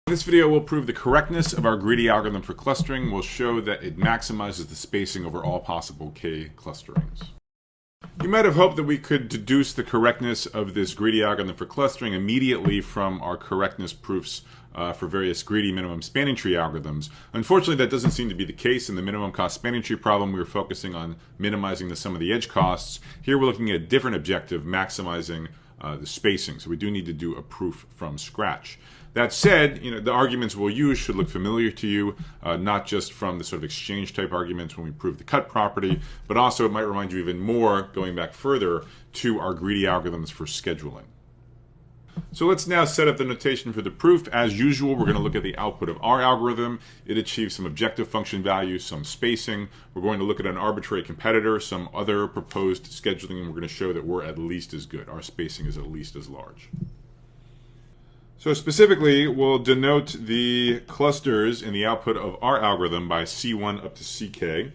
In this video, we'll prove the correctness of our greedy algorithm for clustering. We'll show that it maximizes the spacing over all possible k clusterings. You might have hoped that we could deduce the correctness of this greedy algorithm for clustering immediately from our correctness proofs for various greedy minimum spanning tree algorithms. Unfortunately, that doesn't seem to be the case. In the minimum cost spanning tree problem, we were focusing on minimizing the sum of the edge costs. Here we're looking at a different objective, maximizing the spacing. So we do need to do a proof from scratch. That said, the arguments we'll use should look familiar to you, not just from the sort of exchange type arguments when we prove the cut property, but also it might remind you even more, going back further, to our greedy algorithms for scheduling. So let's now set up the notation for the proof. As usual, we're going to look at the output of our algorithm. It achieves some objective function values, some spacing. We're going to look at an arbitrary competitor, some other proposed scheduling, and we're going to show that we're at least as good. Our spacing is at least as large. So specifically, we'll denote the clusters in the output of our algorithm by C1 up to CK.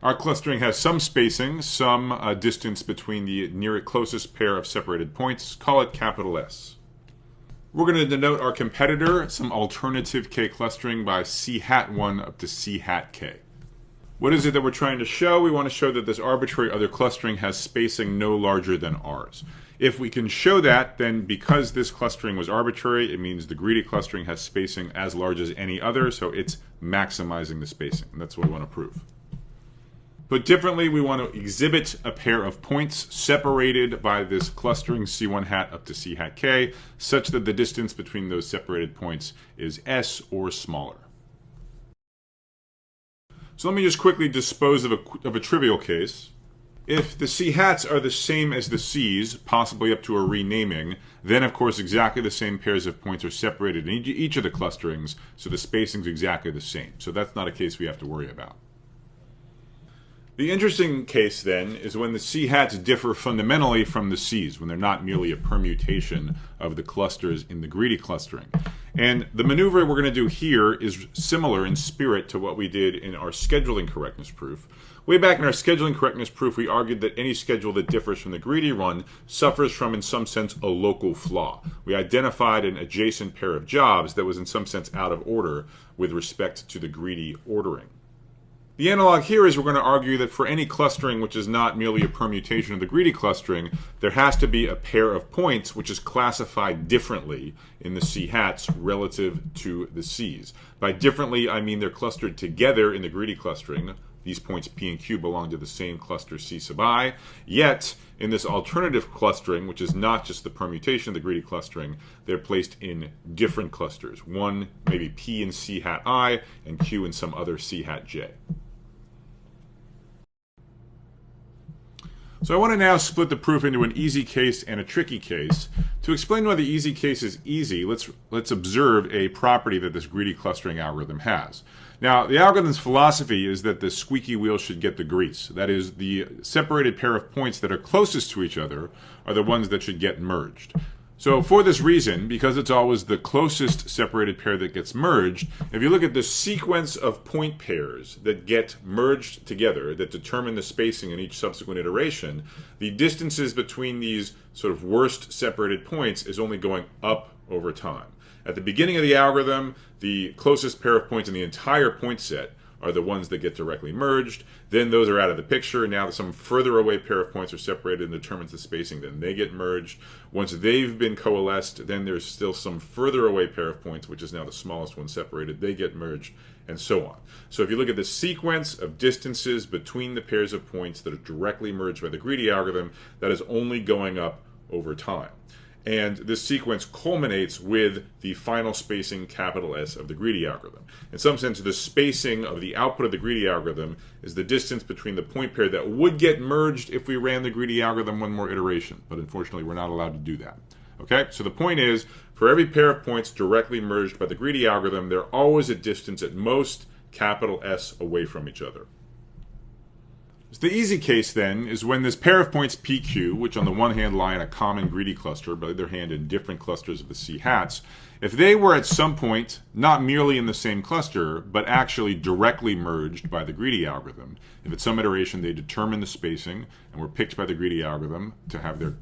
Our clustering has some spacing, some distance between the nearest closest pair of separated points. Call it capital S. We're going to denote our competitor, some alternative k clustering, by C hat 1 up to C hat k. What is it that we're trying to show? We want to show that this arbitrary other clustering has spacing no larger than ours. If we can show that, then because this clustering was arbitrary, it means the greedy clustering has spacing as large as any other, so it's maximizing the spacing. And that's what we want to prove. Put differently, we want to exhibit a pair of points separated by this clustering C1 hat up to C hat k, such that the distance between those separated points is S or smaller. So let me just quickly dispose of a trivial case. If the C hats are the same as the C's, possibly up to a renaming, then of course exactly the same pairs of points are separated in each of the clusterings, so the spacing is exactly the same. So that's not a case we have to worry about. The interesting case then is when the C hats differ fundamentally from the C's, when they're not merely a permutation of the clusters in the greedy clustering. And the maneuver we're going to do here is similar in spirit to what we did in our scheduling correctness proof. Way back in our scheduling correctness proof, we argued that any schedule that differs from the greedy one suffers from, in some sense, a local flaw. We identified an adjacent pair of jobs that was in some sense out of order with respect to the greedy ordering. The analog here is we're going to argue that for any clustering which is not merely a permutation of the greedy clustering, there has to be a pair of points which is classified differently in the C hats relative to the C's. By differently, I mean they're clustered together in the greedy clustering. These points P and Q belong to the same cluster C sub I. Yet, in this alternative clustering, which is not just the permutation of the greedy clustering, they're placed in different clusters. One maybe P in C hat I, and Q in some other C hat J. So I want to now split the proof into an easy case and a tricky case. To explain why the easy case is easy, let's observe a property that this greedy clustering algorithm has. Now, the algorithm's philosophy is that the squeaky wheel should get the grease. That is, the separated pair of points that are closest to each other are the ones that should get merged. So for this reason, because it's always the closest separated pair that gets merged, if you look at the sequence of point pairs that get merged together, that determine the spacing in each subsequent iteration, the distances between these sort of worst separated points is only going up over time. At the beginning of the algorithm, the closest pair of points in the entire point set are the ones that get directly merged. Then those are out of the picture. Now some further away pair of points are separated and determines the spacing. Then they get merged. Once they've been coalesced, then there's still some further away pair of points, which is now the smallest one separated. They get merged, and so on. So if you look at the sequence of distances between the pairs of points that are directly merged by the greedy algorithm, that is only going up over time. And this sequence culminates with the final spacing, capital S, of the greedy algorithm. In some sense, the spacing of the output of the greedy algorithm is the distance between the point pair that would get merged if we ran the greedy algorithm one more iteration. But unfortunately, we're not allowed to do that. Okay, so the point is, for every pair of points directly merged by the greedy algorithm, they're always a distance at most capital S away from each other. So the easy case then is when this pair of points PQ, which on the one hand lie in a common greedy cluster, but on the other hand in different clusters of the C hats, if they were at some point not merely in the same cluster, but actually directly merged by the greedy algorithm, if at some iteration they determine the spacing and were picked by the greedy algorithm to have their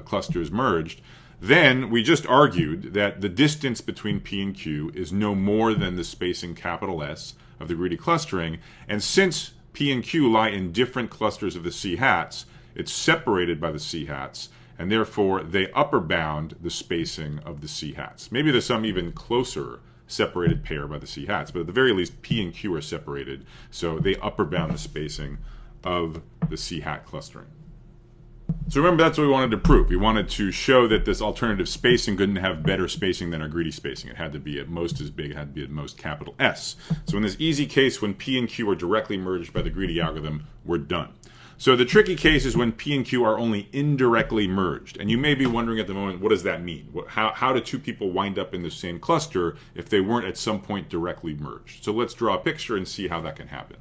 clusters merged, Then we just argued that the distance between P and Q is no more than the spacing capital S of the greedy clustering, and since P and Q lie in different clusters of the C hats, it's separated by the C hats, and therefore they upper bound the spacing of the C hats. Maybe there's some even closer separated pair by the C hats, but at the very least P and Q are separated, so they upper bound the spacing of the C hat clustering. So remember, that's what we wanted to prove. We wanted to show that this alternative spacing couldn't have better spacing than our greedy spacing. It had to be at most as big, it had to be at most capital S. So in this easy case, when P and Q are directly merged by the greedy algorithm, we're done. So the tricky case is when P and Q are only indirectly merged. And you may be wondering at the moment, what does that mean? How do two people wind up in the same cluster if they weren't at some point directly merged? So let's draw a picture and see how that can happen.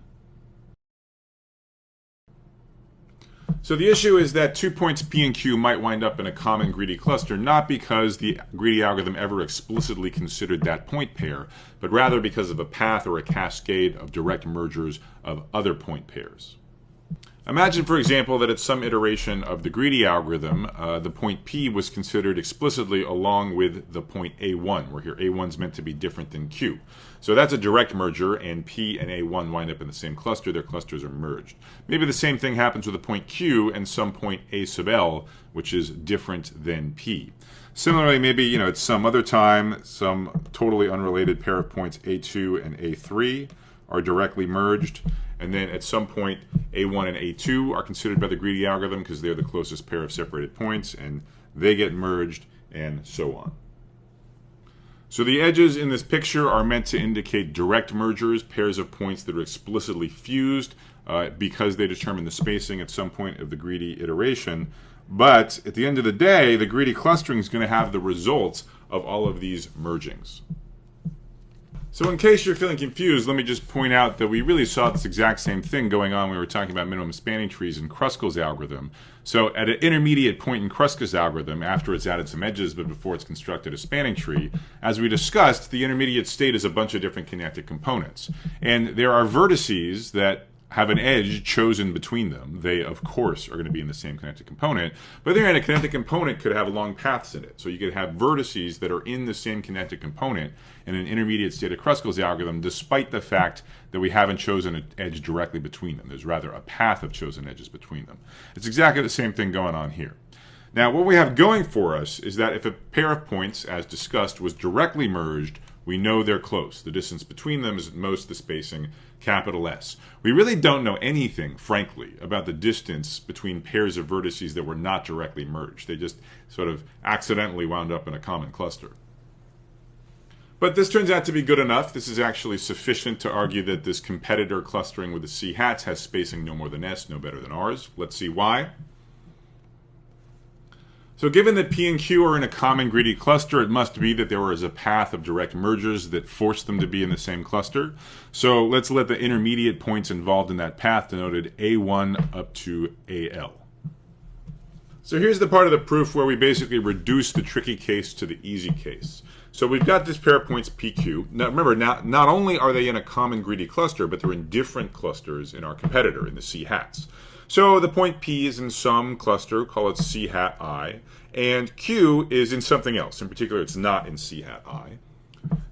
So the issue is that 2 points P and Q might wind up in a common greedy cluster, not because the greedy algorithm ever explicitly considered that point pair, but rather because of a path or a cascade of direct mergers of other point pairs. Imagine, for example, that at some iteration of the greedy algorithm, the point P was considered explicitly along with the point A1, where here A1 is meant to be different than Q. So that's a direct merger, and P and A1 wind up in the same cluster. Their clusters are merged. Maybe the same thing happens with a point Q and some point A sub L, which is different than P. Similarly, maybe at some other time, some totally unrelated pair of points A2 and A3 are directly merged, and then at some point A1 and A2 are considered by the greedy algorithm because they're the closest pair of separated points, and they get merged, and so on. So the edges in this picture are meant to indicate direct mergers, pairs of points that are explicitly fused because they determine the spacing at some point of the greedy iteration. But at the end of the day, the greedy clustering is going to have the results of all of these mergings. So in case you're feeling confused, let me just point out that we really saw this exact same thing going on when we were talking about minimum spanning trees in Kruskal's algorithm. So at an intermediate point in Kruskal's algorithm, after it's added some edges but before it's constructed a spanning tree, as we discussed, the intermediate state is a bunch of different connected components. And there are vertices that have an edge chosen between them. They, of course, are going to be in the same connected component, but then a connected component could have long paths in it. So you could have vertices that are in the same connected component in an intermediate state of Kruskal's algorithm, despite the fact that we haven't chosen an edge directly between them. There's rather a path of chosen edges between them. It's exactly the same thing going on here. Now, what we have going for us is that if a pair of points, as discussed, was directly merged, we know they're close. The distance between them is at most the spacing capital S. We really don't know anything, frankly, about the distance between pairs of vertices that were not directly merged. They just sort of accidentally wound up in a common cluster. But this turns out to be good enough. This is actually sufficient to argue that this competitor clustering with the C hats has spacing no more than S, no better than ours. Let's see why. So given that P and Q are in a common greedy cluster, it must be that there was a path of direct mergers that forced them to be in the same cluster. So let's let the intermediate points involved in that path, denoted A1 up to AL. So here's the part of the proof where we basically reduce the tricky case to the easy case. So we've got this pair of points PQ. Now remember, not only are they in a common greedy cluster, but they're in different clusters in our competitor, in the C hats. So the point P is in some cluster, call it C hat I, and Q is in something else. In particular, it's not in C hat I.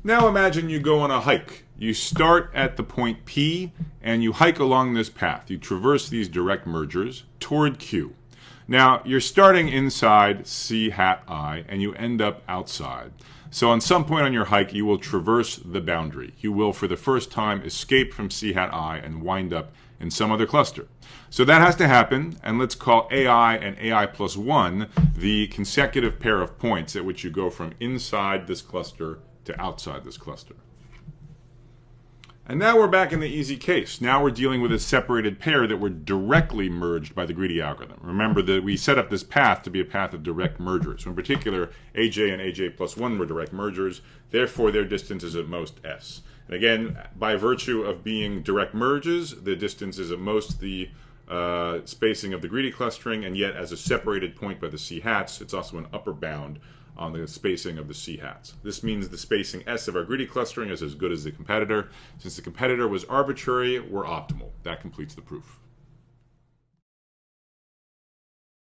Now imagine you go on a hike. You start at the point P, and you hike along this path. You traverse these direct mergers toward Q. Now, you're starting inside C hat I, and you end up outside. So on some point on your hike, you will traverse the boundary. You will, for the first time, escape from C hat I and wind up in some other cluster. So that has to happen, and let's call AI and AI plus 1 the consecutive pair of points at which you go from inside this cluster to outside this cluster. And now we're back in the easy case. Now we're dealing with a separated pair that were directly merged by the greedy algorithm. Remember that we set up this path to be a path of direct mergers. So in particular, AJ and AJ plus 1 were direct mergers. Therefore, their distance is at most S. And again, by virtue of being direct merges, the distance is at most the spacing of the greedy clustering, and yet as a separated point by the C hats, it's also an upper bound on the spacing of the C hats. This means the spacing S of our greedy clustering is as good as the competitor. Since the competitor was arbitrary, we're optimal. That completes the proof.